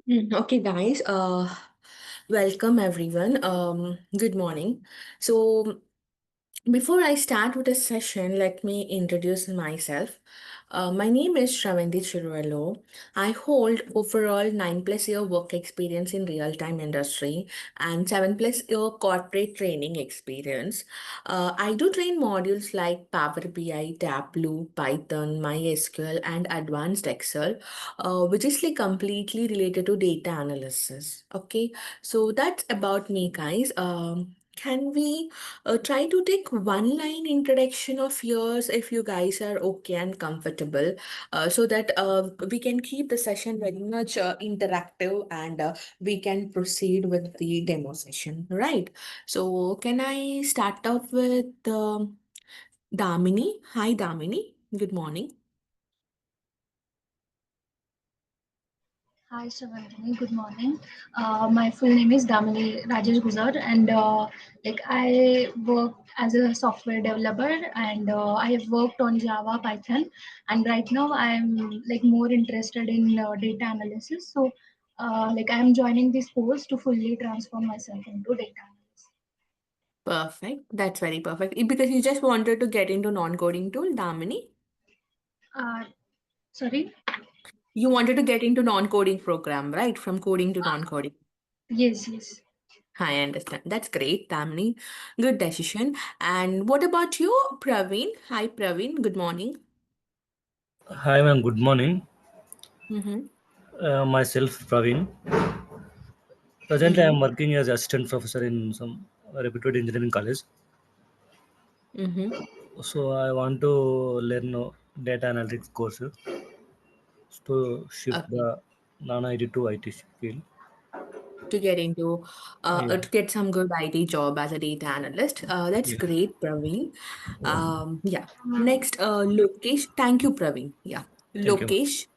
Okay, guys. Welcome everyone. Good morning. So, before I start with the session, let me introduce myself. My name is Sravanthi. I hold overall 9+ year work experience in real-time industry and 7+ year corporate training experience. I do train modules like Power BI, Tableau, Python, MySQL, and Advanced Excel, which is like completely related to data analysis. Okay, so that's about me, guys. Can we try to take one line introduction of yours if you guys are okay and comfortable, so that we can keep the session very much interactive and we can proceed with the demo session, right? So, can I start off with Damini? Hi, Damini. Good morning. Hi, Sravanthi. Good morning. My full name is Damini Rajesh Guzar, and I work as a software developer, and I have worked on Java, Python, and right now I'm more interested in data analysis. So, I'm joining this course to fully transform myself into data analyst. Perfect. That's very perfect. Because you just wanted to get into non-coding tool, Damini. Uh, Sorry. You wanted to get into non-coding program, right? From coding to non-coding. Yes, yes. I understand. That's great, Damini. Good decision. And what about you, Praveen? Hi, Praveen. Good morning. Hi, ma'am. Good morning. Mm-hmm. Myself, Praveen. Presently, I Mm-hmm. am working as assistant professor in some reputed engineering college. Mm-hmm. So, I want to learn data analytics course to shift Okay. the non-IT to IT field. To get into, Yeah. to get some good IT job as a data analyst. That's Yeah. great, Praveen. Yeah. Next, Lokesh. Thank you, Praveen. Yeah. Thank you. Lokesh.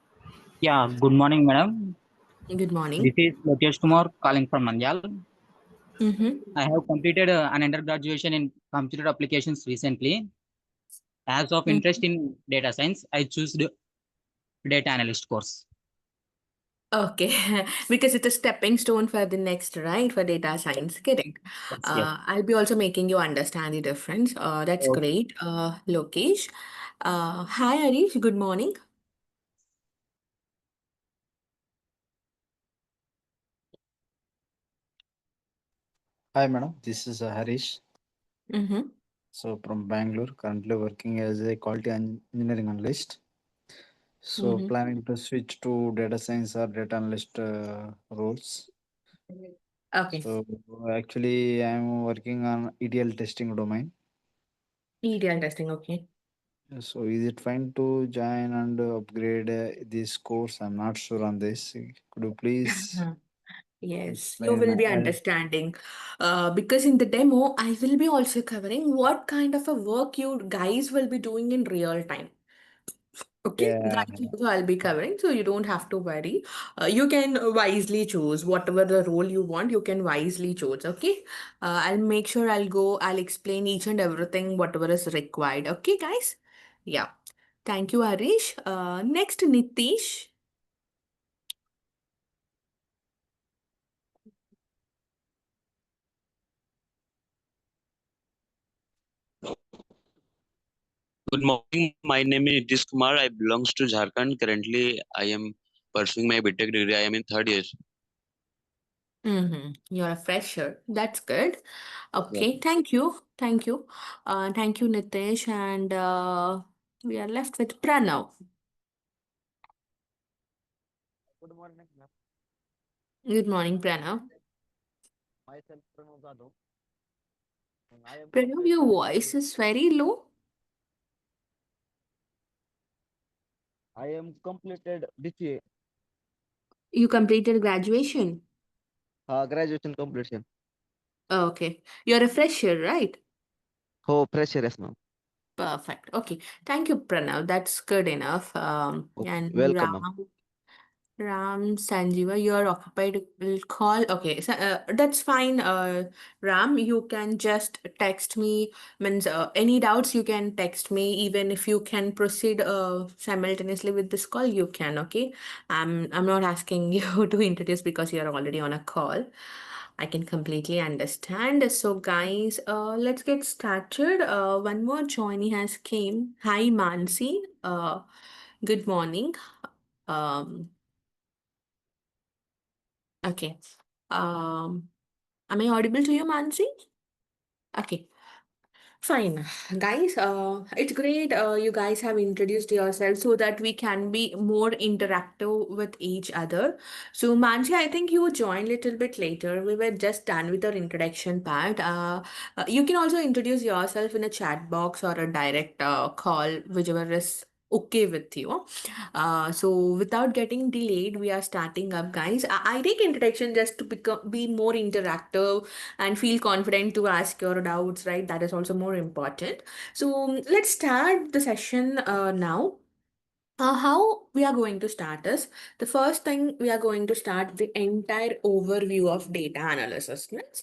Yeah, good morning, madam. Good This morning. is Lokesh Kumar calling from Nandyal. Mm-hmm. I have completed an undergraduate in computer applications recently. As of interest in data science, I choose the data analyst course. Okay, because it's a stepping stone for the next, right? For data science. Correct. Yes, yes. I'll be also making you understand the difference. That's So, great. Lokesh. Hi, Harish. Good morning. Hi, madam. This is Harish. Mm-hmm. So, from Bangalore, currently working as a quality engineering analyst. So, Mm-hmm. planning to switch to data science or data analyst roles. Okay. So, actually, I'm working on ETL testing domain. EDL testing. Okay. So, is it fine to join and upgrade this course? I'm not sure on this. Could you please Yes, you explain? will be understanding. Because in the demo, I will be also covering what kind of a work you guys will be doing in real time. Okay, Yeah. that also I'll be covering, so you don't have to worry. You can wisely choose whatever the role you want, you can wisely choose. Okay, I'll make sure I'll explain each and everything, whatever is required. Okay, guys? Yeah. Thank you, Harish. Next, Nitish. Good morning. My name is Nitish Kumar. I belongs to Jharkhand. Currently, I am pursuing my BTech degree. I am in third year. Mm-hmm. You're a fresher. That's good. Yeah. Okay, thank you. Thank you. Thank you, Nitish. And we are left with Pranav. Good morning, ma'am. Good morning, Pranav. Myself, Pranav Jadhav, and I am Pranav, your completed. voice is very low. I am completed BCA, You completed graduation. graduation completion. Okay. You're a fresher, right? Oh, pressure, yes, ma'am. Perfect. Okay. Thank you, Pranav. That's good enough. Okay, And welcome, ma'am. Ram. Ram, Sanjeeva, you're occupied. Will call. Okay, so, that's fine. Ram, you can just text me. Means any doubts you can text me. Even if you can proceed simultaneously with this call, you can. Okay, I'm not asking you to introduce because you're already on a call. I can completely understand. So, guys, let's get started. One more joinee has came. Hi, Mansi. Good morning. Um. Okay. Um, am I audible to you, Mansi? Okay. Fine. Guys, it's great you guys have introduced yourself so that we can be more interactive with each other. So, Mansi, I think you joined a little bit later. We were just done with our introduction part. You can also introduce yourself in a chat box or a direct call, whichever is okay with you. So, without getting delayed, we are starting up, guys. I take introduction just to be more interactive and feel confident to ask your doubts, right? That is also more important. So let's start the session now. How we are going to start is the first thing we are going to start the entire overview of data analysis. Means,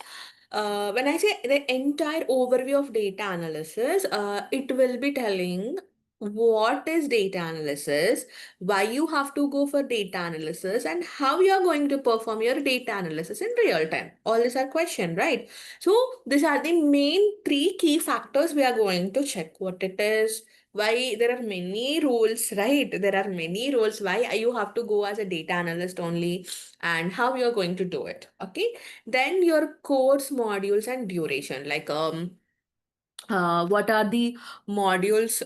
when I say the entire overview of data analysis, it will be telling what is data analysis, why you have to go for data analysis, and how you are going to perform your data analysis in real time. All these are question, right? So these are the main three key factors we are going to check what it is, why there are many roles, right? There are many roles why you have to go as a data analyst only, and how you're going to do it. Okay, then your course modules and duration, like what are the modules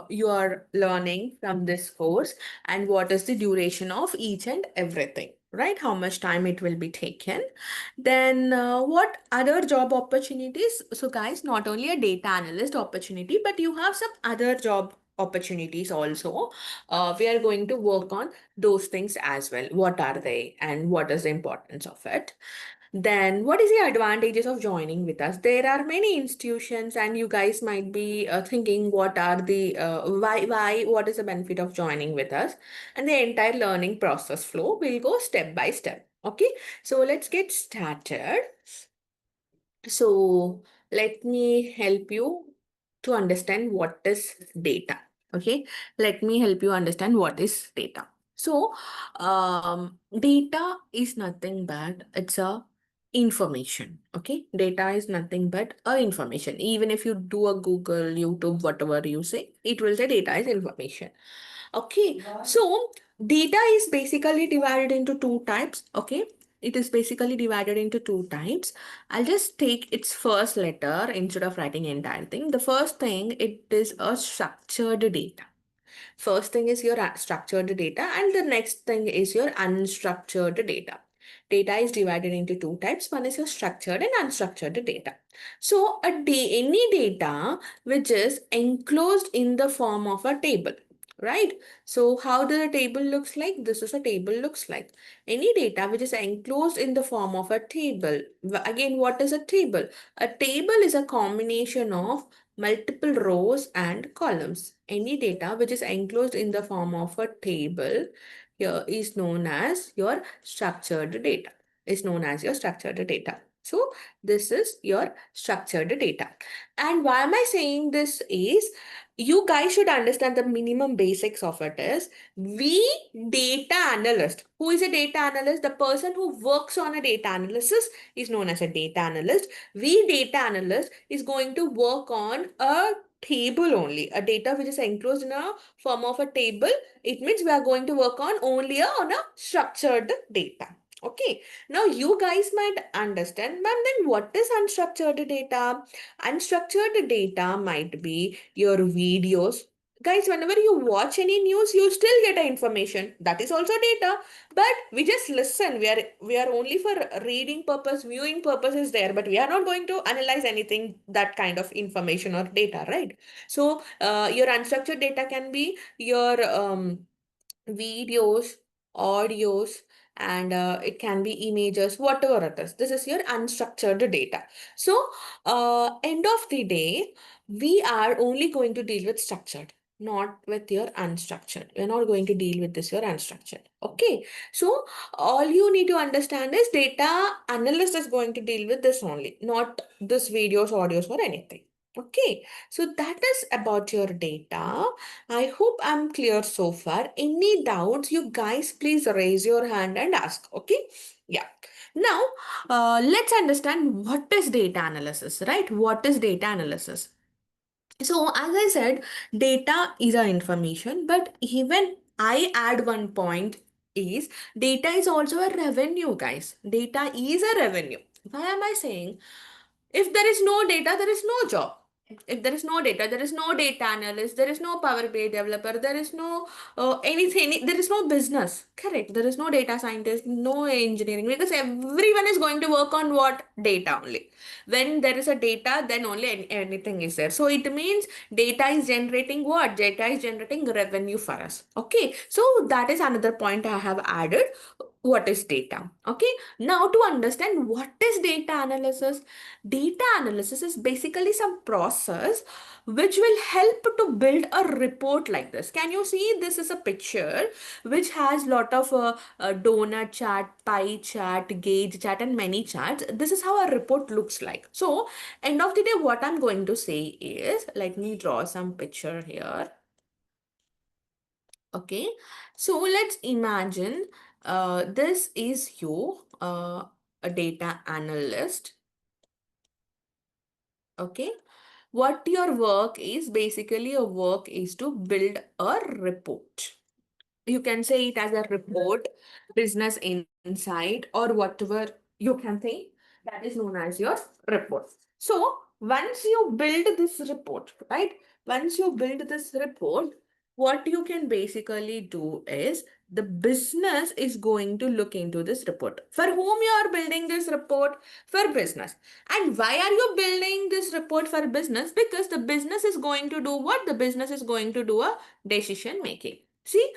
you are learning from this course, and what is the duration of each and everything, right? How much time it will be taken. Then what other job opportunities? So guys, not only a data analyst opportunity, but you have some other job opportunities also. We are going to work on those things as well. What are they and what is the importance of it? Then, what is the advantages of joining with us? There are many institutions, and you guys might be thinking, what are the what is the benefit of joining with us? And the entire learning process flow will go step by step. Okay, so let's get started. So, let me help you to understand what is data. Okay, let me help you understand what is data. So, data is nothing but it's a information. Okay, data is nothing but a information. Even if you do a Google, YouTube, whatever you say, it will say data is information. Okay, so data is basically divided into two types. Okay, it is basically divided into two types. I'll just take its first letter instead of writing entire thing. The first thing, it is a structured data. First thing is your structured data, and the next thing is your unstructured data. Data is divided into two types. One is your structured and unstructured data. So any data which is enclosed in the form of a table, right? So how does a table looks like? This is a table looks like. Any data which is enclosed in the form of a table. Again, what is a table? A table is a combination of multiple rows and columns. Any data which is enclosed in the form of a table here is known as your structured data. Is known as your structured data. So this is your structured data. And why am I saying this is you guys should understand the minimum basics of it is we data analyst. Who is a data analyst? The person who works on a data analysis is known as a data analyst. We data analyst is going to work on a table only, a data which is enclosed in a form of a table. It means we are going to work on only on a structured data. Okay, now you guys might understand, ma'am, then what is unstructured data? Unstructured data might be your videos. Guys, whenever you watch any news, you still get a information. That is also data. But we just listen. We are only for reading purpose, viewing purpose is there, but we are not going to analyze anything that kind of information or data, right? So your unstructured data can be your videos, audios, and it can be images, whatever it is. This is your unstructured data. So, end of the day, we are only going to deal with structured. not with your unstructured. We're not going to deal with this, your unstructured. Okay. So all you need to understand is data analyst is going to deal with this only, not this videos, audios, or anything. Okay. So that is about your data. I hope I'm clear so far. Any doubts, you guys please raise your hand and ask. Okay. Yeah. Now, let's understand what is data analysis, right? What is data analysis? So as I said, data is our information, but even I add one point is data is also a revenue, guys. Data is a revenue. Why am I saying? If there is no data, there is no job. If there is no data, there is no data analyst, there is no Power BI developer, there is no anything, there is no business. Correct. There is no data scientist, no engineering, because everyone is going to work on what? Data only. When there is a data, then only anything is there. So it means data is generating what? Data is generating revenue for us. Okay. So that is another point I have added. What is data? Okay. Now to understand what is data analysis, data analysis is basically some process which will help to build a report like this. Can you see this is a picture which has lot of donut chart, pie chart, gauge chart and many charts. This is how a report looks like. So end of the day what I'm going to say is, let me draw some picture here. Okay, so let's imagine this is you, a data analyst. Okay, what your work is, basically your work is to build a report. You can say it as a report, business insight, or whatever you can think, that is known as your report. So once you build this report, right? Once you build this report, what you can basically do is the business is going to look into this report. For whom you are building this report? For business. And why are you building this report for business? Because the business is going to do what? The business is going to do a decision making. See,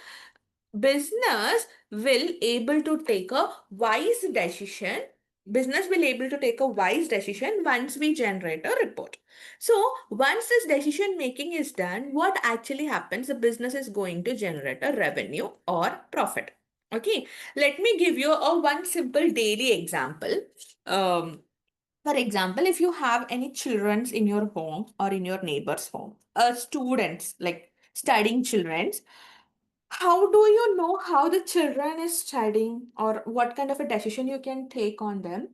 business will able to take a wise decision. Business will able to take a wise decision once we generate a report. So once this decision making is done, what actually happens? The business is going to generate a revenue or profit. Okay, let me give you a one simple daily example. For example, if you have any children in your home or in your neighbor's home, students like studying children, how do you know how the children is studying or what kind of a decision you can take on them?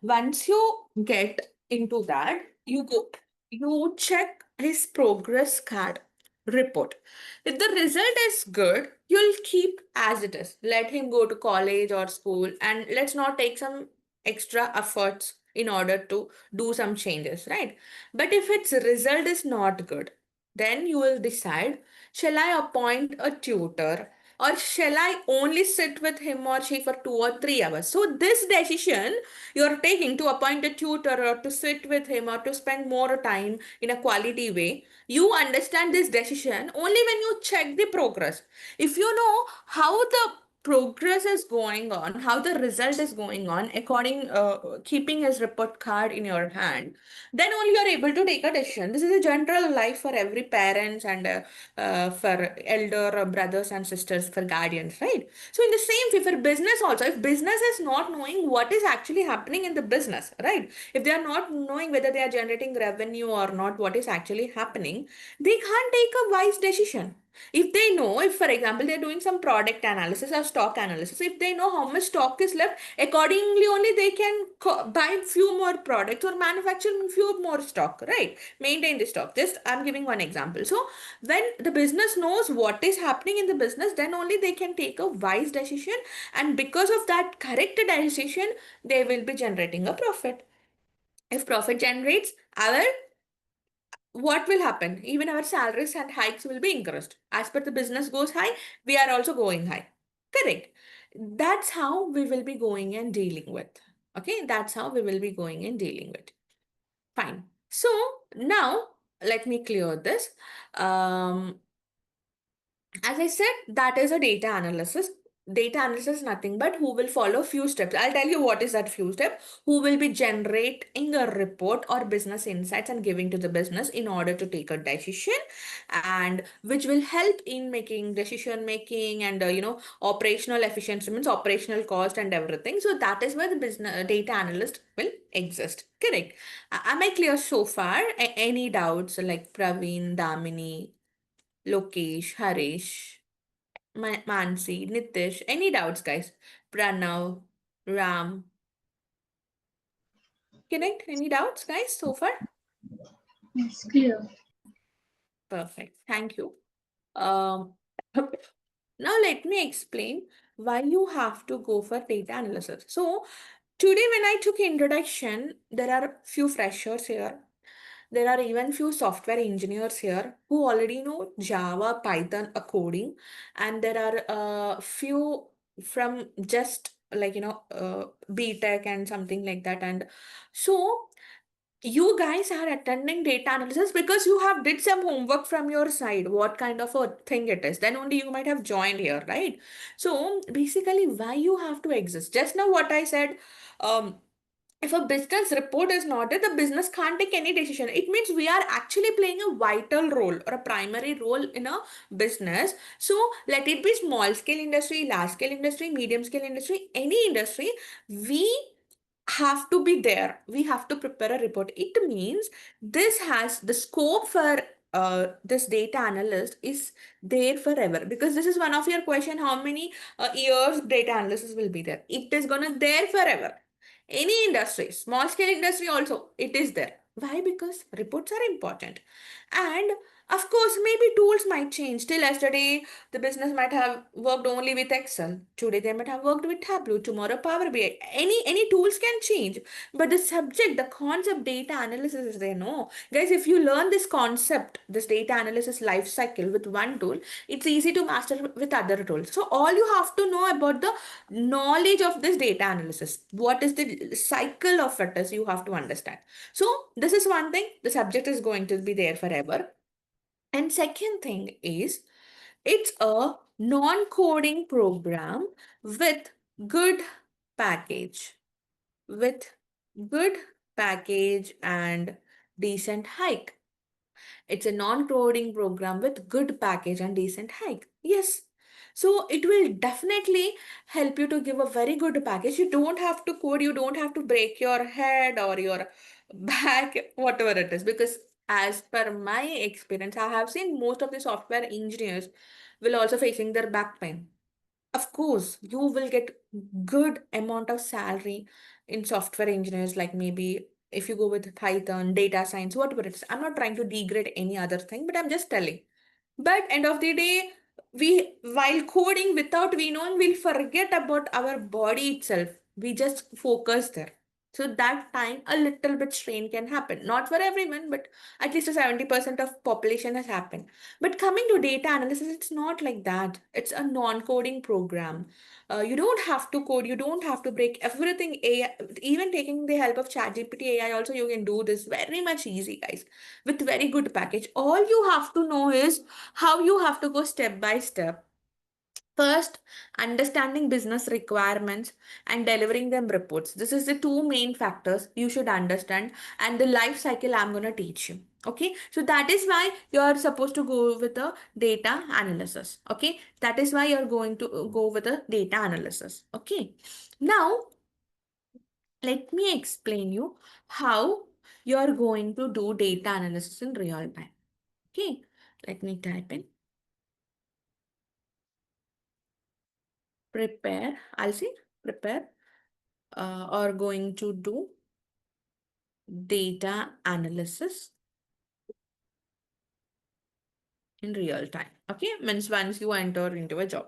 Once you get into that, you check his progress card report. If the result is good, you'll keep as it is. Let him go to college or school and let's not take some extra efforts in order to do some changes, right? But if its result is not good, then you will decide, shall I appoint a tutor or shall I only sit with him or she for 2 or 3 hours? So this decision you're taking to appoint a tutor or to sit with him or to spend more time in a quality way, you understand this decision only when you check the progress. If you know how the progress is going on, how the result is going on, according keeping his report card in your hand, then only you're able to take a decision. This is a general life for every parents and for elder brothers and sisters, for guardians, right? So in the same way for business also, if business is not knowing what is actually happening in the business, right? If they are not knowing whether they are generating revenue or not, what is actually happening, they can't take a wise decision. If they know, if for example they're doing some product analysis or stock analysis, if they know how much stock is left, accordingly only they can buy few more products or manufacture few more stock, right? Maintain the stock. Just I'm giving one example. So when the business knows what is happening in the business, then only they can take a wise decision, and because of that correct decision, they will be generating a profit. If profit generates, our what will happen? Even our salaries and hikes will be increased. As per the business goes high, we are also going high. Correct. That's how we will be going and dealing with. Okay, that's how we will be going and dealing with. Fine. So now let me clear this. As I said, that is a data analysis. data analyst is nothing but who will follow few steps. I'll tell you what is that few step. Who will be generating a report or business insights and giving to the business in order to take a decision, and which will help in making decision making and operational efficiency, means operational cost and everything. So that is where the business data analyst will exist. Correct. Am I clear so far? Any doubts like Praveen, Damini, Lokesh, Harish? Mansi, Nitish, any doubts, guys? Pranav, Ram, correct? Any doubts, guys, so far? It's clear. Perfect. Thank you. Um, now let me explain why you have to go for data analysis. So today when I took introduction, there are few freshers here. There are even few software engineers here who already know Java, Python, a coding, and there are few from just like BTech and something like that. And so you guys are attending data analysis because you have did some homework from your side, what kind of a thing it is. Then only you might have joined here, right? So basically, why you have to exist? Just now, what I said. If a business report is not there, the business can't take any decision. It means we are actually playing a vital role or a primary role in a business. So let it be small scale industry, large scale industry, medium scale industry, any industry, we have to be there. We have to prepare a report. It means this has the scope for this data analyst is there forever, because this is one of your question, how many years data analysis will be there. It is gonna there forever. Any industry, small scale industry also, it is there. Why? Because reports are important. And of course, maybe tools might change. Till yesterday, the business might have worked only with Excel. Today, they might have worked with Tableau. Tomorrow, Power BI. Any tools can change. But the subject, the concept, data analysis is there. No, guys, if you learn this concept, this data analysis life cycle with one tool, it's easy to master with other tools. So all you have to know about the knowledge of this data analysis, what is the cycle of it is, you have to understand. So this is one thing, the subject is going to be there forever. And second thing is, it's a non-coding program with good package, with good package and decent hike. It's a non-coding program with good package and decent hike. Yes. So it will definitely help you to give a very good package. You don't have to code, you don't have to break your head or your back, whatever it is. Because as per my experience, I have seen most of the software engineers will also facing their back pain. Of course, you will get good amount of salary in software engineers, like maybe if you go with Python, data science, whatever it is. I'm not trying to degrade any other thing, but I'm just telling. But end of the day, we while coding without we knowing, we'll forget about our body itself. We just focus there. So that time a little bit strain can happen. Not for everyone, but at least a 70% of population has happened. But coming to data analysis, it's not like that. It's a non-coding program. You don't have to code. You don't have to break everything. AI, even taking the help of ChatGPT AI, also you can do this very much easy, guys, with very good package. All you have to know is how you have to go step by step. First, understanding business requirements and delivering them reports. This is the two main factors you should understand, and the life cycle I'm going to teach you. Okay, so that is why you're supposed to go with the data analysis. Okay, that is why you're going to go with the data analysis. Okay, now let me explain you how you're going to do data analysis in real time. Okay, let me type in prepare. I'll say prepare or going to do data analysis in real time. Okay, means once you enter into a job.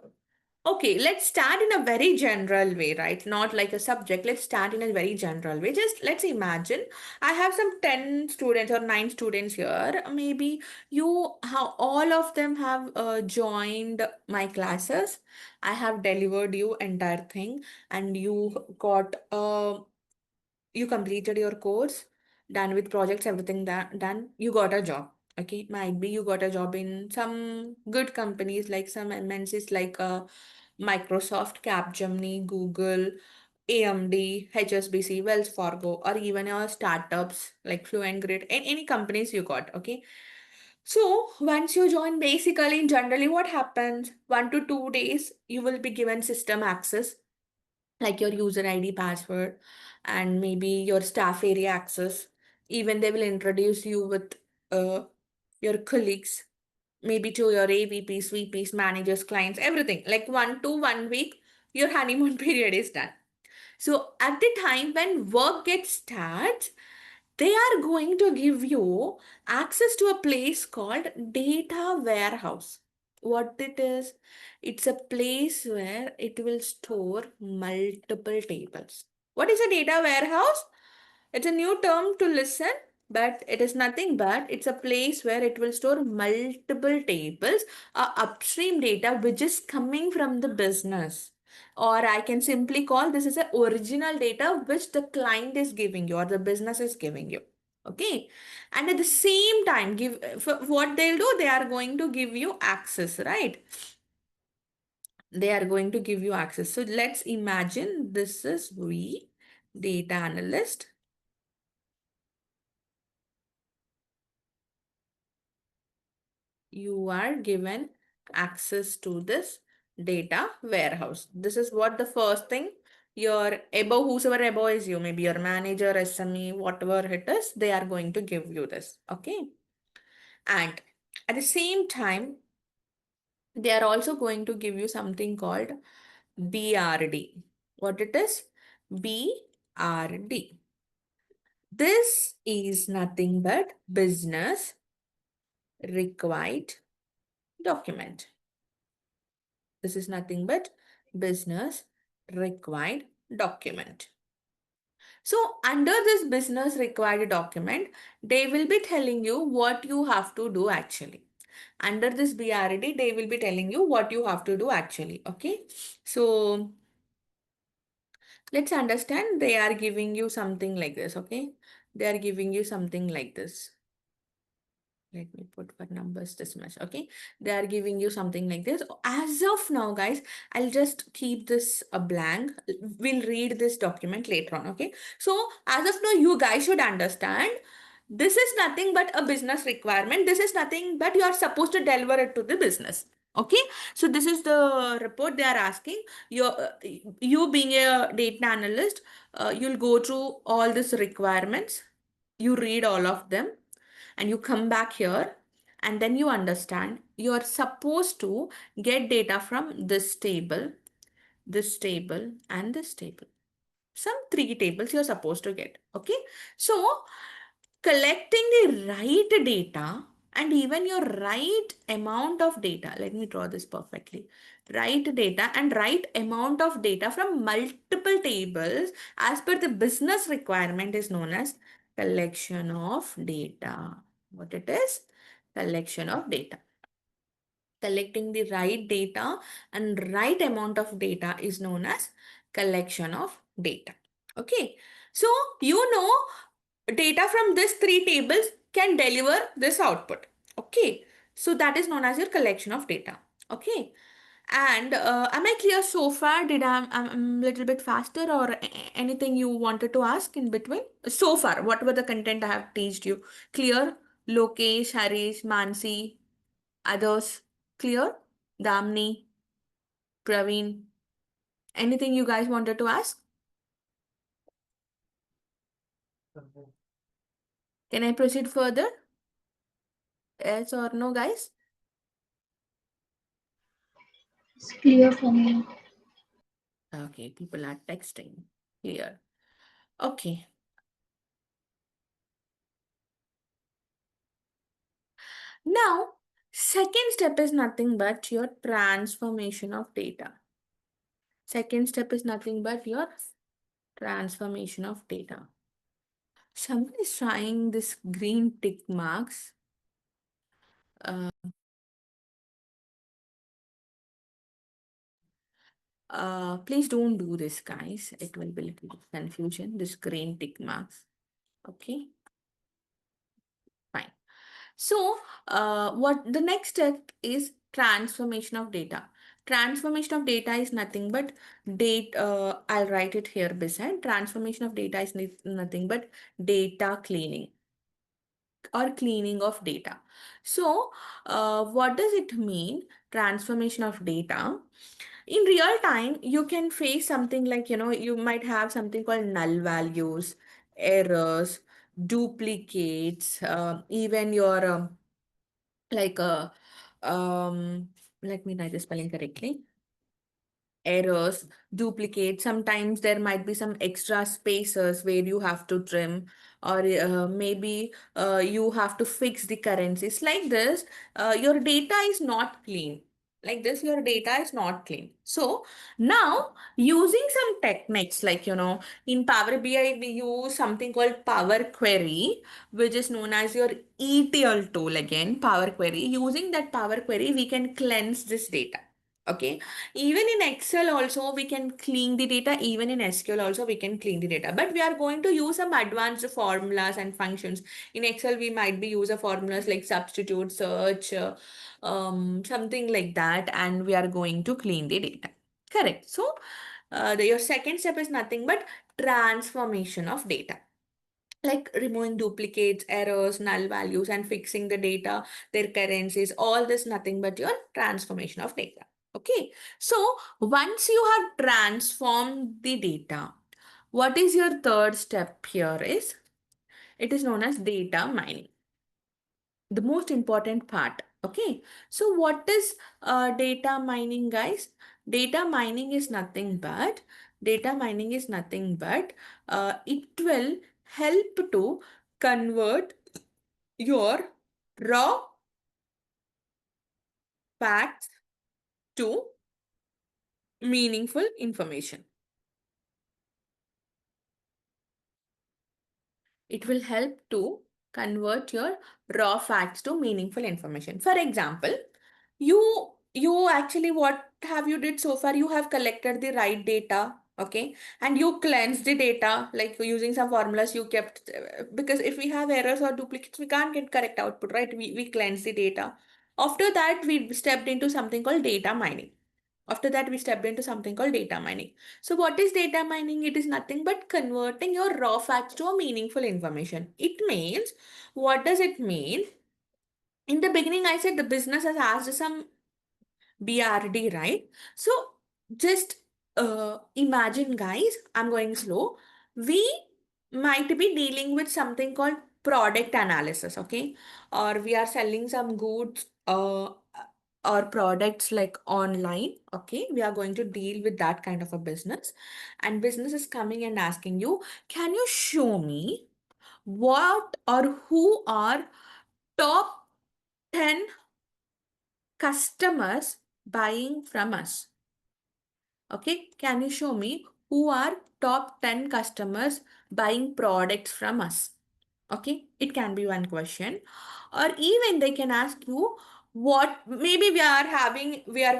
Okay, let's start in a very general way, right? Not like a subject. Let's start in a very general way. Just let's imagine I have some 10 students or 9 students here. Maybe how all of them have joined my classes. I have delivered you entire thing, and you completed your course, done with projects, everything that done, you got a job. Okay, might be you got a job in some good companies like some MNCs like Microsoft, Capgemini, Google, AMD, HSBC, Wells Fargo, or even your startups like Fluent Grid, any companies you got, okay? So once you join, basically, generally what happens, 1 to 2 days, you will be given system access, like your user ID, password, and maybe your staff area access. Even they will introduce you with uh, your colleagues, maybe to your AVPs, VPs, managers, clients, everything. Like 1 week, your honeymoon period is done. So at the time when work gets starts, they are going to give you access to a place called data warehouse. What it is? It's a place where it will store multiple tables. What is a data warehouse? It's a new term to listen, but it is nothing but it's a place where it will store multiple tables, upstream data which is coming from the business. Or I can simply call this as a original data which the client is giving you or the business is giving you. Okay. And at the same time, what they'll do, they are going to give you access, right? They are going to give you access. So let's imagine this is we, data analyst. You are given access to this data warehouse. This is what the first thing your above, whosoever above is you, maybe your manager, SME, whatever it is, they are going to give you this. Okay. And at the same time, they are also going to give you something called BRD. What it is? BRD. This is nothing but business required document. This is nothing but business required document. So under this business required document, they will be telling you what you have to do actually. Under this BRD, they will be telling you what you have to do actually. Okay. So let's understand they are giving you something like this. Okay. They are giving you something like this. Let me put for numbers this much. Okay. They are giving you something like this. As of now, guys, I'll just keep this a blank. We'll read this document later on. Okay. So as of now, you guys should understand this is nothing but a business requirement. This is nothing but you are supposed to deliver it to the business. Okay. So this is the report they are asking. You being a data analyst, you'll go through all these requirements. You read all of them and you come back here and then you understand you are supposed to get data from this table, and this table. Some three tables you're supposed to get. Okay. So collecting the right data and even your right amount of data. Let me draw this perfectly. Right data and right amount of data from multiple tables as per the business requirement is known as collection of data. What it is? Collection of data. Collecting the right data and right amount of data is known as collection of data. Okay. So you know data from these three tables can deliver this output. Okay. So that is known as your collection of data. Okay. And am I clear so far? Did I'm a little bit faster or anything you wanted to ask in between? So far, what were the content I have teached you? Clear? Lokesh, Harish, Mansi, others? Clear? Damni, Praveen, anything you guys wanted to ask? Can I proceed further? Yes or no, guys? It's clear for me. Okay, people are texting here. Okay. Now, second step is nothing but your transformation of data. Second step is nothing but your transformation of data. Someone is trying this green tick marks. Please don't do this, guys. It will be a little bit confusion. This green tick marks. Okay, fine. So, what the next step is transformation of data. Transformation of data is nothing but data. I'll write it here beside. Transformation of data is nothing but data cleaning or cleaning of data. So, what does it mean? Transformation of data. In real time, you can face something like, you might have something called null values, errors, duplicates, even your like let me write the spelling correctly. Errors, duplicate. Sometimes there might be some extra spaces where you have to trim, or maybe you have to fix the currencies. Like this, your data is not clean. Like this, your data is not clean. So now, using some techniques like, in Power BI, we use something called Power Query, which is known as your ETL tool again, Power Query. Using that Power Query, we can cleanse this data. Okay, even in Excel also we can clean the data, even in SQL also we can clean the data, but we are going to use some advanced formulas and functions. In Excel we might be use formulas like substitute, search, something like that, and we are going to clean the data. Correct. So your second step is nothing but transformation of data, like removing duplicates, errors, null values, and fixing the data, their currencies, all this nothing but your transformation of data. Okay, so once you have transformed the data, what is your third step here is, it is known as data mining, the most important part. Okay, so what is data mining, guys? Data mining is nothing but it will help to convert your raw facts to meaningful information. It will help to convert your raw facts to meaningful information. For example, you actually, what have you did so far? You have collected the right data, okay, and you cleansed the data like using some formulas you kept, because if we have errors or duplicates, we can't get correct output, right? We cleanse the data. After that, we stepped into something called data mining. So what is data mining? It is nothing but converting your raw facts to a meaningful information. It means, what does it mean? In the beginning, I said the business has asked some BRD, right? So just imagine, guys, I'm going slow. We might be dealing with something called product analysis, okay? Or we are selling some goods or products like online, okay? We are going to deal with that kind of a business. And business is coming and asking you, can you show me what or who are top 10 customers buying from us? Okay, can you show me who are top 10 customers buying products from us? Okay, it can be one question. Or even they can ask you, what maybe we are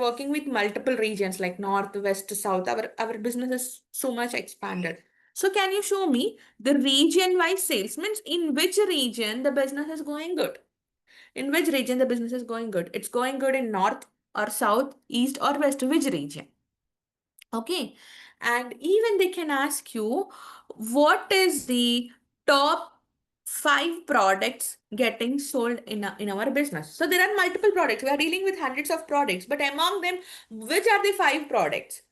working with multiple regions like north, west, south. Our business is so much expanded. So can you show me the region wise sales? Means in which region the business is going good? In which region the business is going good? It's going good in north or south, east or west, which region? Okay, and even they can ask you, what is the top 5 products getting sold in our business? So there are multiple products. We are dealing with hundreds of products, but among them, which are the 5 products?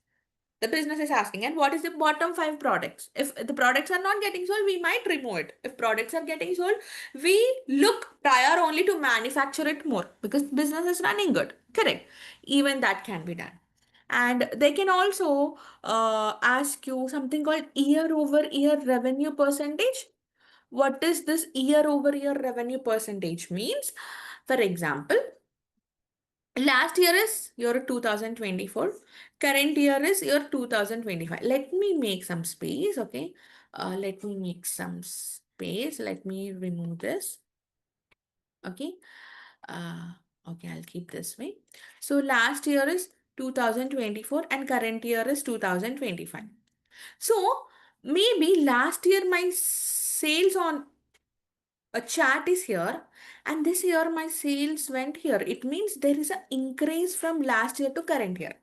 The business is asking, and what is the bottom 5 products? If the products are not getting sold, we might remove it. If products are getting sold, we look prior only to manufacture it more because business is running good. Correct. Even that can be done. And they can also ask you something called year over year revenue percentage. What is this year over year revenue percentage means? For example, last year is your 2024, current year is your 2025. Let me make some space, okay? Let me make some space. Let me remove this, okay? Okay, I'll keep this way. So last year is 2024 and current year is 2025. So maybe last year my sales on a chart is here and this year my sales went here. It means there is an increase from last year to current year.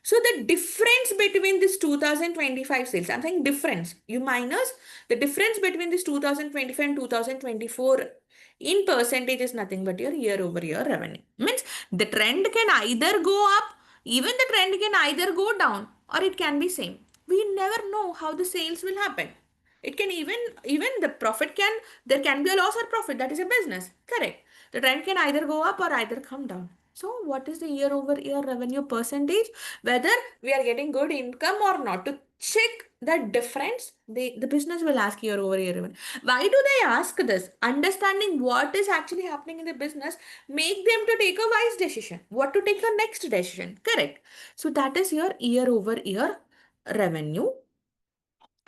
So the difference between this 2025 sales, I'm saying difference, you minus the difference between this 2025 and 2024 in percentage is nothing but your year over year revenue. Means the trend can either go up, even the trend can either go down, or it can be same. We never know how the sales will happen. It can even the profit can, there can be a loss or profit. That is a business. Correct. The trend can either go up or either come down. So what is the year over year revenue percentage? Whether we are getting good income or not. To check that difference, the business will ask year over year revenue. Why do they ask this? Understanding what is actually happening in the business make them to take a wise decision. What to take a next decision. Correct. So that is your year over year revenue.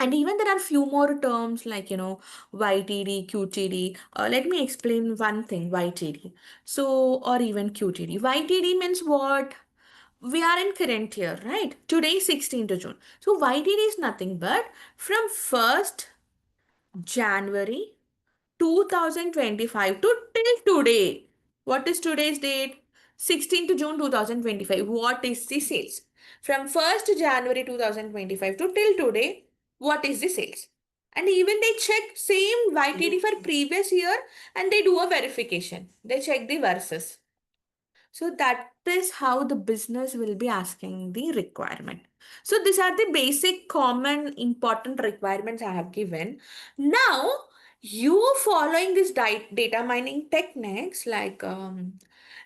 And even there are few more terms like, YTD, QTD. Let me explain one thing, YTD. So, or even QTD. YTD means what? We are in current year, right? Today is 16th June. So, YTD is nothing but from 1st January 2025 to till today. What is today's date? 16th June 2025. What is the sales? From 1st January 2025 to till today, what is the sales? And even they check same YTD for previous year and they do a verification. They check the verses. So that is how the business will be asking the requirement. So these are the basic common important requirements I have given. Now you following this data mining techniques like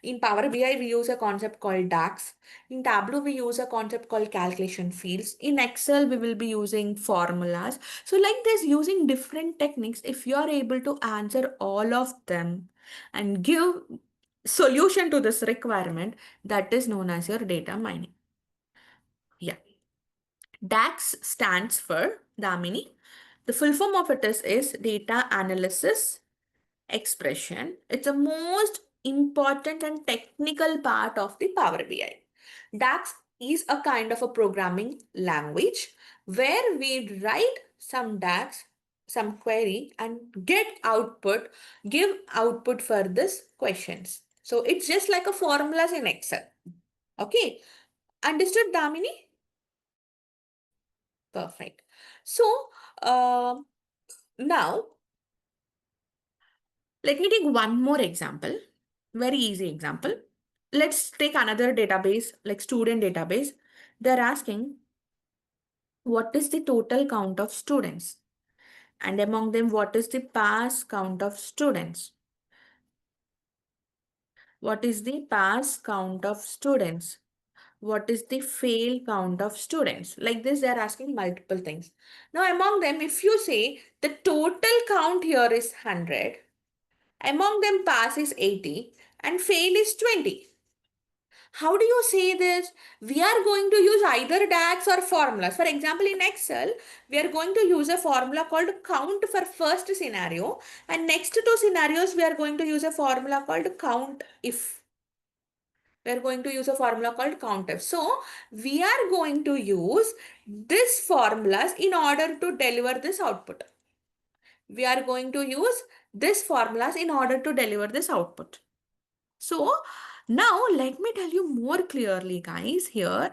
in Power BI we use a concept called DAX. In Tableau we use a concept called calculation fields. In Excel we will be using formulas. So like this, using different techniques, if you are able to answer all of them and give solution to this requirement, that is known as your data mining. Yeah. DAX stands for, Damini, the full form of it is data analysis expression. It's the most important and technical part of the Power BI. DAX is a kind of a programming language where we write some DAX, some query and give output for this questions. So it's just like a formulas in Excel. Okay. Understood, Damini? Perfect. So now let me take one more example. Very easy example. Let's take another database, like student database. They're asking, what is the total count of students? And among them, what is the pass count of students? What is the pass count of students? What is the fail count of students? Like this, they're asking multiple things. Now, among them, if you say the total count here is 100, among them pass is 80 and fail is 20. How do you say this? We are going to use either DAX or formulas. For example, in Excel, we are going to use a formula called count for first scenario. And next two scenarios, we are going to use a formula called count if. We are going to use a formula called count if. So, we are going to use this formulas in order to deliver this output. We are going to use this formulas in order to deliver this output. So now let me tell you more clearly, guys. Here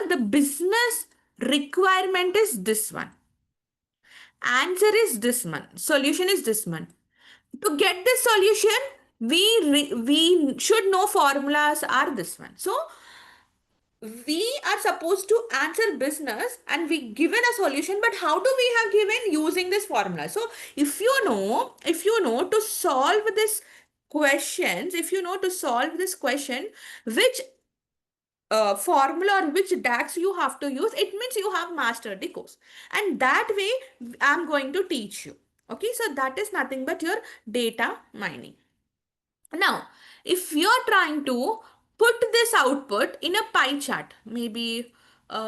the business requirement is this one. Answer is this one. Solution is this one. To get this solution, we should know formulas are this one. So we are supposed to answer business and we given a solution, but how do we have given using this formula? So if you know to solve this questions, if you know to solve this question, which formula or which DAX you have to use, it means you have mastered the course. And that way I'm going to teach you. Okay, so that is nothing but your data mining. Now, if you're trying to put this output in a pie chart, maybe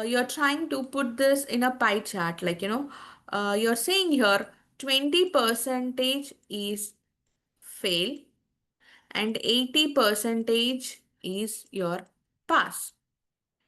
you're trying to put this in a pie chart, like, you're saying here 20% is fail and 80% is your pass.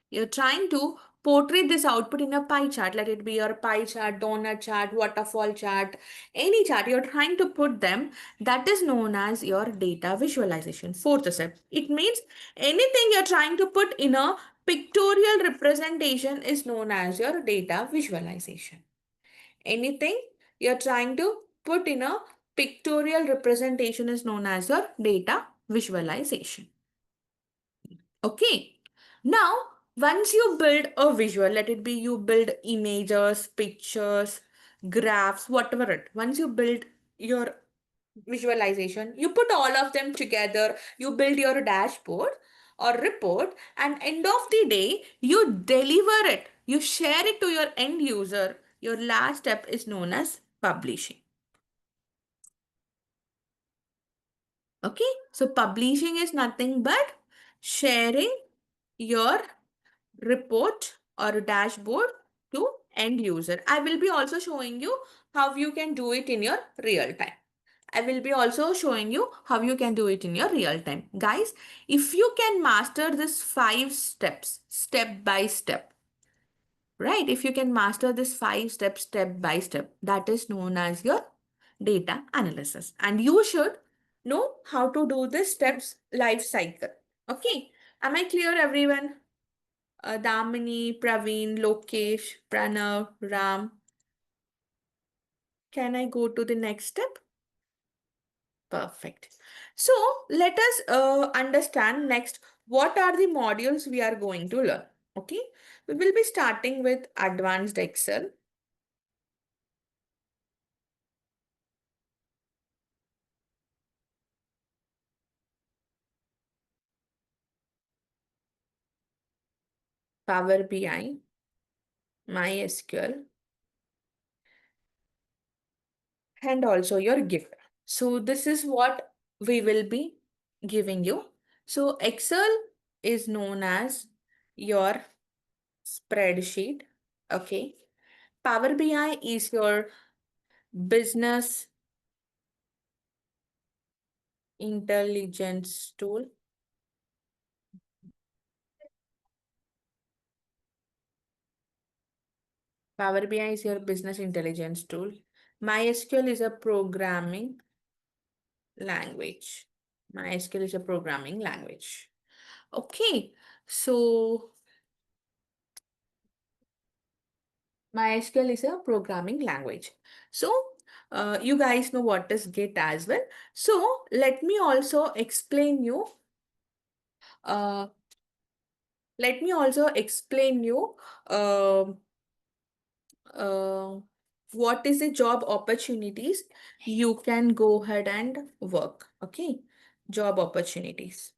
You're trying to portray this output in a pie chart. Let it be your pie chart, donut chart, waterfall chart, any chart. You're trying to put them. That is known as your data visualization. Fourth step. It means anything you're trying to put in a pictorial representation is known as your data visualization. Anything you're trying to put in a pictorial representation is known as your data visualization. Okay. Now, once you build a visual, let it be you build images, pictures, graphs, whatever it. Once you build your visualization, you put all of them together, you build your dashboard or report, and end of the day, you deliver it, you share it to your end user. Your last step is known as publishing. Okay, so publishing is nothing but sharing your report or dashboard to end user. I will be also showing you how you can do it in your real time. I will be also showing you how you can do it in your real time. Guys, if you can master this 5 steps, step by step, right? If you can master this 5 steps, step by step, that is known as your data analysis. And you should know how to do this steps life cycle. Okay. Am I clear, everyone? Damini, Praveen, Lokesh, Pranav, Ram. Can I go to the next step? Perfect. So let us understand next what are the modules we are going to learn. Okay, we will be starting with Advanced Excel. Power BI, MySQL, and also your gift. So this is what we will be giving you. So Excel is known as your spreadsheet. Okay. Power BI is your business intelligence tool. Power BI is your business intelligence tool. MySQL is a programming language. MySQL is a programming language. Okay, so MySQL is a programming language. So you guys know what is Git as well. So let me also explain you. Uh, let me also explain you. um uh, what is the job opportunities you can go ahead and work. Okay, job opportunities.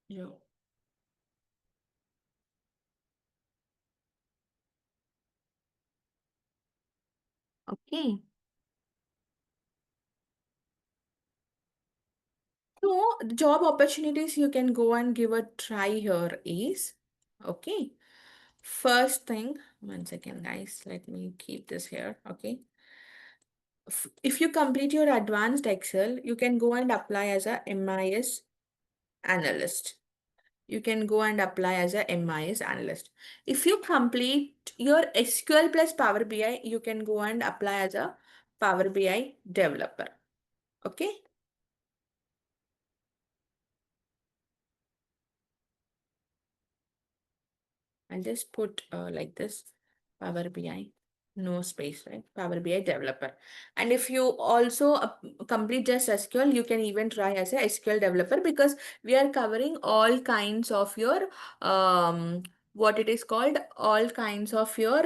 Yeah. Okay, so the job opportunities you can go and give a try here is, okay, first thing, one second guys, let me keep this here. Okay, if you complete your advanced Excel, you can go and apply as a MIS analyst. You can go and apply as a MIS analyst. If you complete your SQL plus Power BI, you can go and apply as a Power BI developer. Okay. I'll just put like this, Power BI, no space, right? Power BI developer. And if you also complete just SQL, you can even try as a SQL developer because we are covering all kinds of your, what it is called, all kinds of your,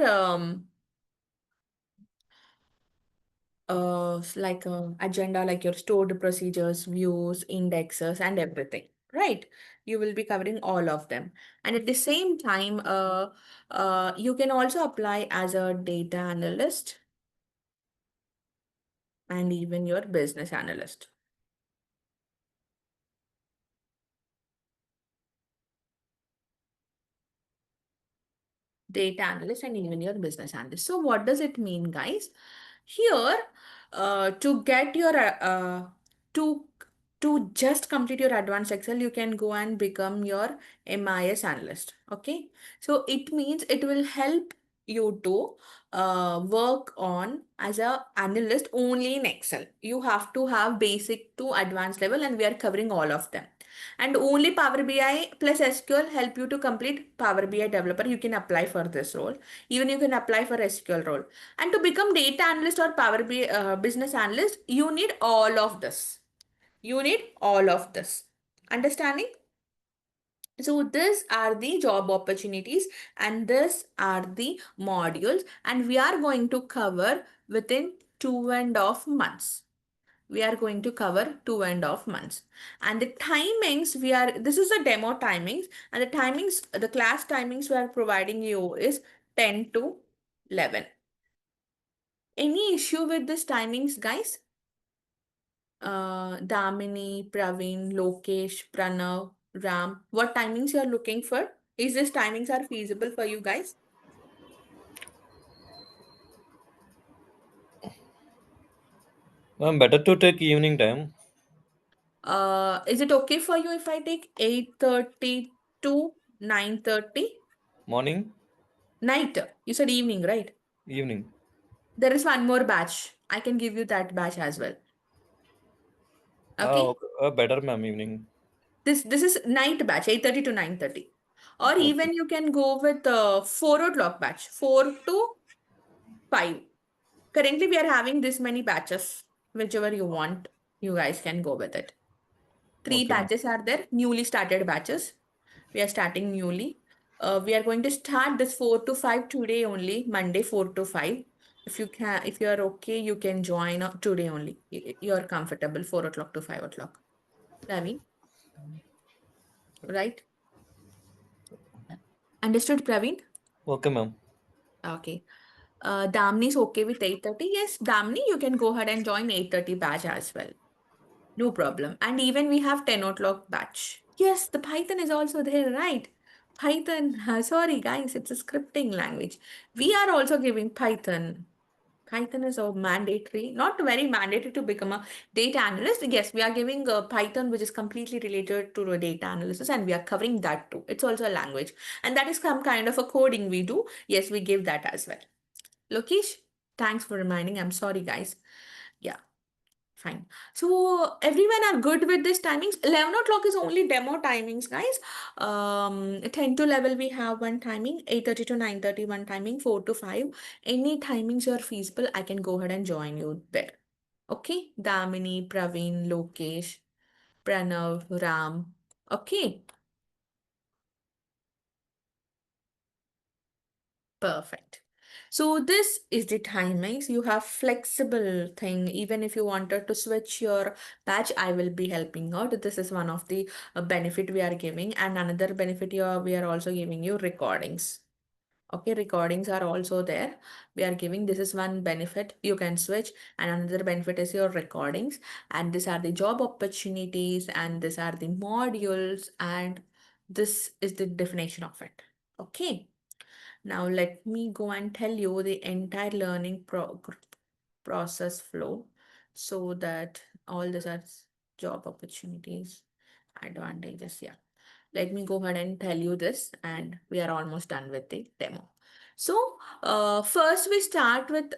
like agenda, like your stored procedures, views, indexes, and everything, right? You will be covering all of them. And at the same time, you can also apply as a data analyst and even your business analyst. Data analyst and even your business analyst. So what does it mean, guys? Here, to get your to to just complete your advanced Excel, you can go and become your MIS analyst. Okay, so it means it will help you to work on as a analyst only in Excel. You have to have basic to advanced level, and we are covering all of them. And only Power BI plus SQL help you to complete Power BI developer. You can apply for this role. Even you can apply for SQL role. And to become data analyst or Power BI business analyst, you need all of this. You need all of this. Understanding? So these are the job opportunities and these are the modules, and we are going to cover within 2.5 months. We are going to cover 2.5 months. And the timings this is the demo timings, and the class timings we are providing you is 10 to 11. Any issue with this timings, guys? Damini, Praveen, Lokesh, Pranav, Ram, what timings you are looking for? Is this timings are feasible for you guys? Better to take evening time. Is it okay for you if I take 8:30 to 9:30? Morning, Night. You said evening, right? evening. There is one more batch. I can give you that batch as well. Okay. Okay. Better, ma'am, evening. This is night batch, 8:30 to 9:30. Or Okay. even you can go with 4 o'clock batch, 4 to 5. Currently, we are having this many batches. Whichever you want, you guys can go with it. 3 Okay, ma'am. batches are there, newly started batches. We are starting newly. We are going to start this 4 to 5 today only, Monday 4 to 5. If you are okay, you can join today only. You are comfortable 4 o'clock to 5 o'clock. Praveen, right? Understood, Praveen? Okay, ma'am. Okay. Damni is okay with 8:30. Yes, Damni, you can go ahead and join 8:30 batch as well. No problem. And even we have 10 o'clock batch. Yes, the Python is also there, right? Python, sorry guys, it's a scripting language. We are also giving Python. Python is a mandatory, not very mandatory to become a data analyst. Yes, we are giving Python, which is completely related to the data analysis, and we are covering that too. It's also a language, and that is some kind of a coding we do. Yes, we give that as well. Lokesh, thanks for reminding. I'm sorry, guys. Yeah. Fine. So everyone are good with this timings. 11 o'clock is only demo timings, guys. 10 to 11 we have one timing, 8:30 to 9:30 one timing, 4 to 5. Any timings you are feasible, I can go ahead and join you there. Okay. Damini, Praveen, Lokesh, Pranav, Ram. Okay. Perfect. So this is the timings. You have flexible thing. Even if you wanted to switch your batch, I will be helping out. This is one of the benefit we are giving. And another benefit we are also giving you recordings. Okay, recordings are also there. We are giving, this is one benefit. You can switch. And another benefit is your recordings. And these are the job opportunities. And these are the modules. And this is the definition of it. Okay. Now let me go and tell you the entire learning process flow so that all these are job opportunities, advantages. Yeah. Let me go ahead and tell you this, and we are almost done with the demo. So first we start with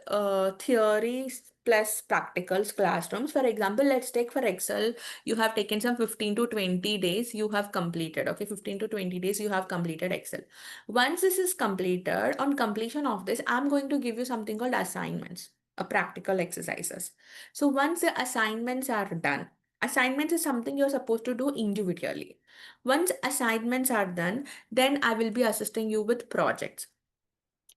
theories plus practicals classrooms. For example, let's take for Excel, you have taken some 15 to 20 days you have completed. Okay, 15 to 20 days you have completed Excel. Once this is completed, on completion of this, I'm going to give you something called assignments, a practical exercises. So once the assignments are done, assignments is something you're supposed to do individually. Once assignments are done, then I will be assisting you with projects.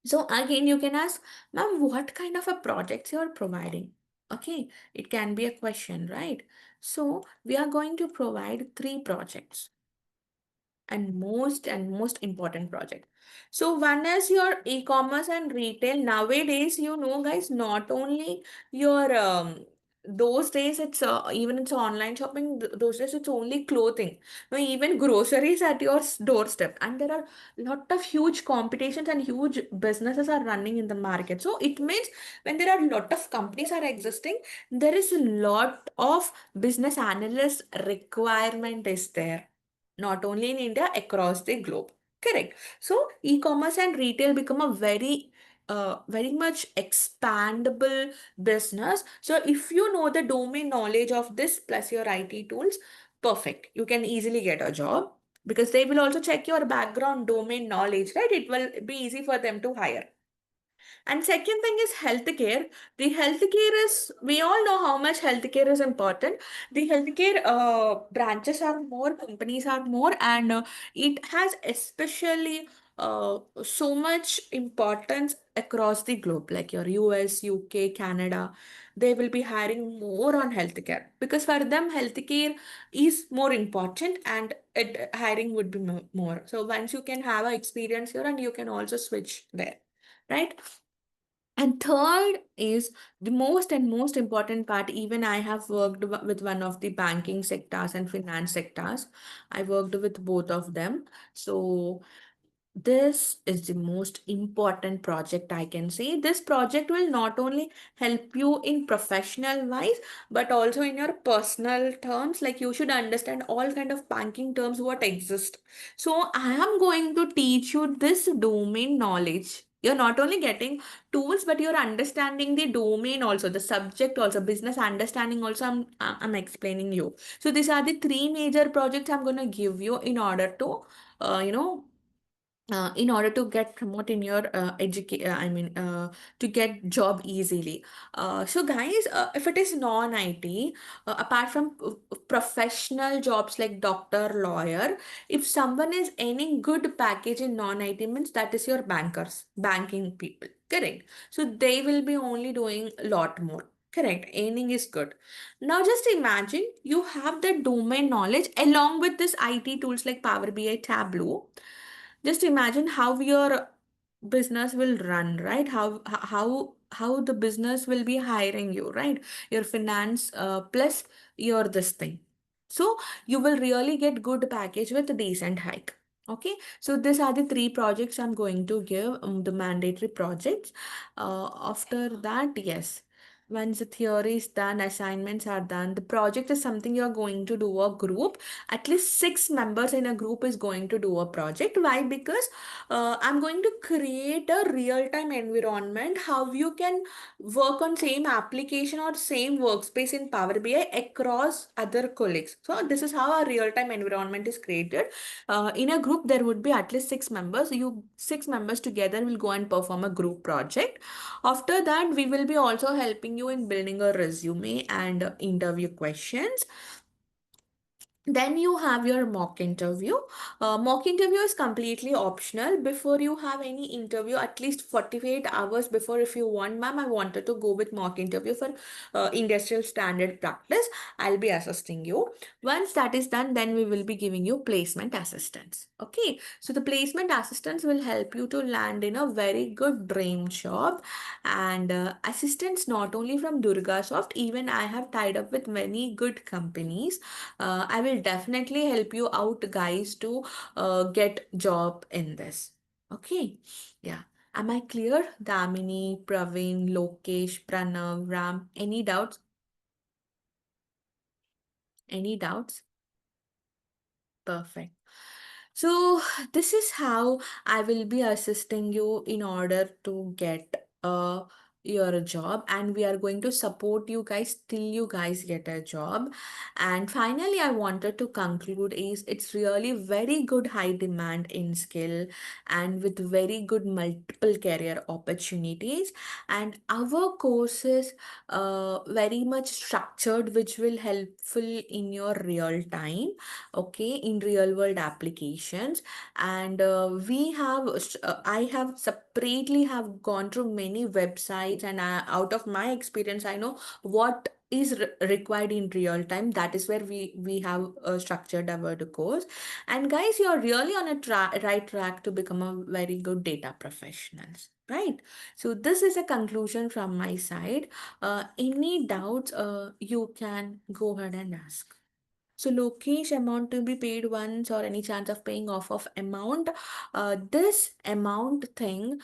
So again, you can ask, ma'am, what kind of a projects you're providing? Okay, it can be a question, right? So we are going to provide 3 projects and most important project. So one is your e-commerce and retail. Nowadays, guys, not only your those days it's even it's online shopping. Those days it's only clothing. No, even groceries at your doorstep, and there are lot of huge competitions and huge businesses are running in the market. So it means when there are lot of companies are existing, there is a lot of business analyst requirement is there, not only in India, across the globe. Correct. So e-commerce and retail become a very much expandable business. So if you know the domain knowledge of this plus your IT tools, perfect. You can easily get a job because they will also check your background domain knowledge, right? It will be easy for them to hire. And second thing is healthcare. The healthcare is, we all know how much healthcare is important. The healthcare branches are more, companies are more, and it has especially so much importance across the globe, like your US, UK, Canada. They will be hiring more on healthcare because for them, healthcare is more important and hiring would be more. So once you can have a experience here and you can also switch there, right? And third is the most important part. Even I have worked with one of the banking sectors and finance sectors. I worked with both of them. So this is the most important project I can say. This project will not only help you in professional wise, but also in your personal terms. Like you should understand all kind of banking terms what exist. So I am going to teach you this domain knowledge. You're not only getting tools, but you're understanding the domain also, the subject also, business understanding also. I'm explaining you. So these are the three major projects I'm gonna give you in order to, in order to get promote in your to get job easily. So guys, if it is non-IT, apart from professional jobs like doctor, lawyer, if someone is earning good package in non-IT means that is your bankers, banking people, correct? So they will be only doing a lot more. Correct. Earning is good. Now just imagine you have the domain knowledge along with this IT tools like Power BI, Tableau. Just imagine how your business will run, right? How the business will be hiring you, right? Your finance plus your this thing. So you will really get good package with a decent hike. Okay, so these are the three projects I'm going to give, the mandatory projects. After that, yes, once the theory is done, assignments are done, the project is something you're going to do a group. At least six members in a group is going to do a project. Why? Because I'm going to create a real-time environment, how you can work on same application or same workspace in Power BI across other colleagues. So this is how a real-time environment is created. In a group, there would be at least six members. You six members together will go and perform a group project. After that, we will be also helping you in building a resume and interview questions. Then you have your mock interview. Mock interview is completely optional. Before you have any interview, at least 48 hours before, if you want, ma'am, I wanted to go with mock interview for industrial standard practice, I'll be assisting you. Once that is done, then we will be giving you placement assistance. Okay, so the placement assistance will help you to land in a very good dream job. And assistance not only from DurgaSoft, even I have tied up with many good companies. I will definitely help you out, guys, to get job in this. Okay, yeah. Am I clear? Damini, Praveen, Lokesh, Pranav, Ram. Any doubts? Any doubts? Perfect. So this is how I will be assisting you in order to get your job, and we are going to support you guys till you guys get a job. And finally, I wanted to conclude is it's really very good high demand in skill and with very good multiple career opportunities. And our courses very much structured, which will helpful in your real time, okay, in real world applications. And I have separately have gone through many websites, and out of my experience I know what is required in real time. That is where we have structured our course. And guys, you're really on a right track to become a very good data professionals, right? So this is a conclusion from my side. Any doubts, you can go ahead and ask. So Lokesh, amount to be paid once or any chance of paying off amount? This amount thing,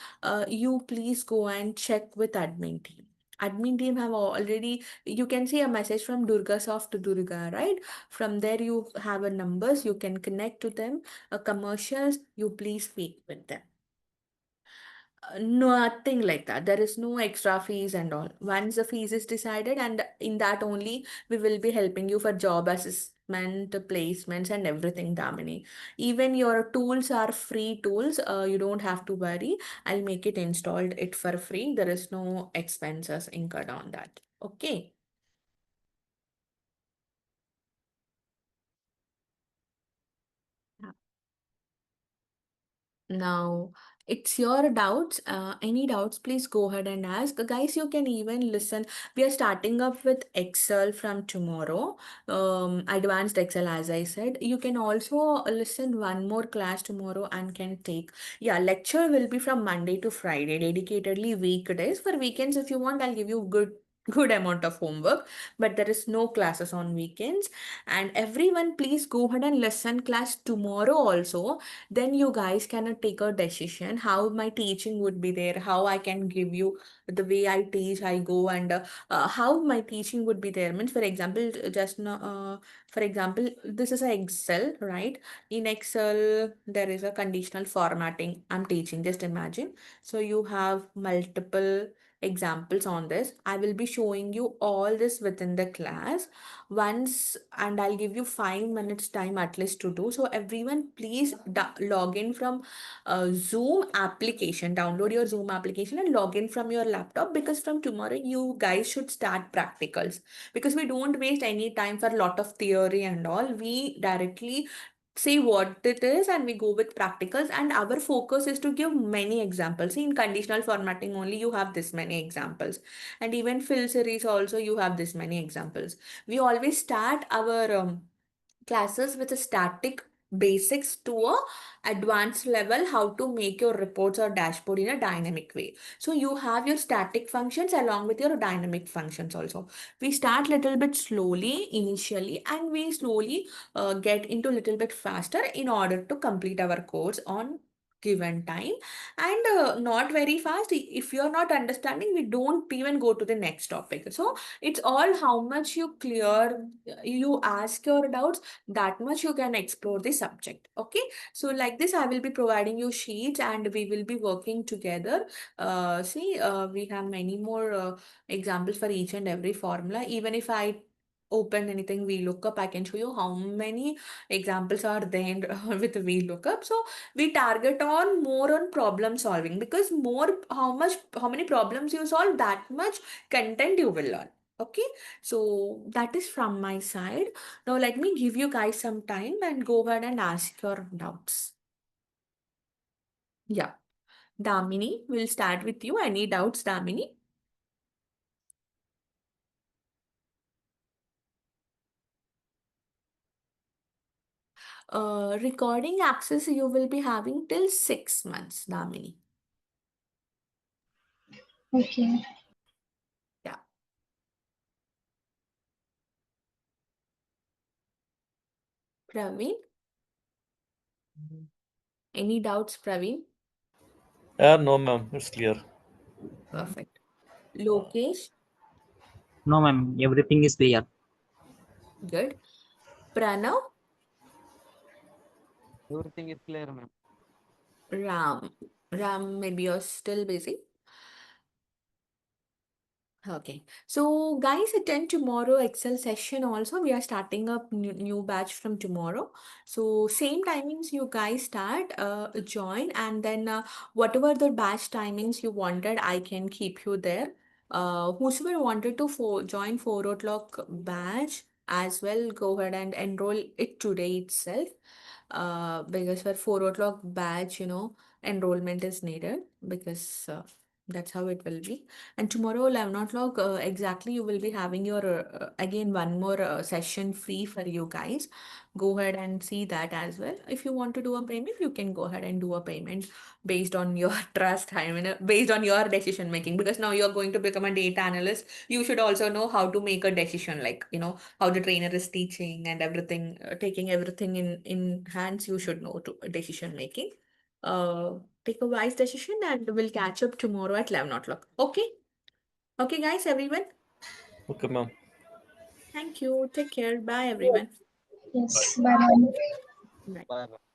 you please go and check with admin team. Admin team have already, you can see a message from DurgaSoft to Durga, right? From there you have a numbers, you can connect to them, commercials, you please speak with them. Nothing like that. There is no extra fees and all. Once the fees is decided, and in that only we will be helping you for job assist development, placements, and everything, Damini. Even your tools are free tools. You don't have to worry. I'll make it installed it for free. There is no expenses incurred on that. Okay. Now, it's your doubts. Any doubts, please go ahead and ask. Guys, you can even listen. We are starting up with Excel from tomorrow. Advanced Excel, as I said. You can also listen one more class tomorrow and can take. Yeah, lecture will be from Monday to Friday, dedicatedly weekdays. For weekends, if you want, I'll give you good amount of homework, but there is no classes on weekends. And everyone, please go ahead and listen class tomorrow also. Then you guys can take a decision how my teaching would be there, how I can give you the way I teach, I go, and how my teaching would be there. Means, for example, just now, for example, this is a Excel, right? In Excel, there is a conditional formatting I'm teaching. Just imagine. So you have multiple examples on this. I will be showing you all this within the class once, and I'll give you 5 minutes time at least to do. So everyone, please log in from Zoom application, download your Zoom application and log in from your laptop, because from tomorrow you guys should start practicals, because we don't waste any time for a lot of theory and all. We directly say what it is and we go with practicals, and our focus is to give many examples. See, in conditional formatting only you have this many examples, and even fill series also you have this many examples. We always start our classes with a static basics to a advanced level, how to make your reports or dashboard in a dynamic way. So you have your static functions along with your dynamic functions also. We start little bit slowly initially, and we slowly get into little bit faster in order to complete our course on given time, and not very fast. If you're not understanding, we don't even go to the next topic. So it's all how much you clear, you ask your doubts, that much you can explore the subject. Okay, so like this I will be providing you sheets and we will be working together. See, we have many more examples for each and every formula. Even if I open anything VLOOKUP, I can show you how many examples are there with VLOOKUP. So we target on more on problem solving, because more, how many problems you solve, that much content you will learn. Okay, so that is from my side. Now let me give you guys some time and go ahead and ask your doubts. Yeah, Damini, we'll start with you. Any doubts, Damini? Recording access you will be having till 6 months, Damini. Okay. Yeah. Praveen? Any doubts, Praveen? No, ma'am. It's clear. Perfect. Lokesh? No, ma'am. Everything is clear. Good. Pranav? Everything is clear, ma'am. Ram? Ram, maybe you're still busy. Okay, so guys, attend tomorrow Excel session also. We are starting up new batch from tomorrow. So same timings you guys start, join, and then whatever the batch timings you wanted, I can keep you there. Whosoever wanted to join 4 o'clock batch as well, go ahead and enroll it today itself. Because for 4 o'clock batch, enrollment is needed, because that's how it will be. And tomorrow, 11 o'clock, exactly, you will be having your again one more session free for you guys. Go ahead and see that as well. If you want to do a payment, you can go ahead and do a payment based on your trust, I mean, based on your decision making. Because now you're going to become a data analyst, you should also know how to make a decision, like, how the trainer is teaching and everything, taking everything in hands. You should know to decision making. Uh, Take a wise decision, and we'll catch up tomorrow at 11 o'clock. Okay? Okay, guys, everyone. Okay, ma'am. Thank you. Take care. Bye, everyone. Yes. Bye. Bye. Bye, ma'am.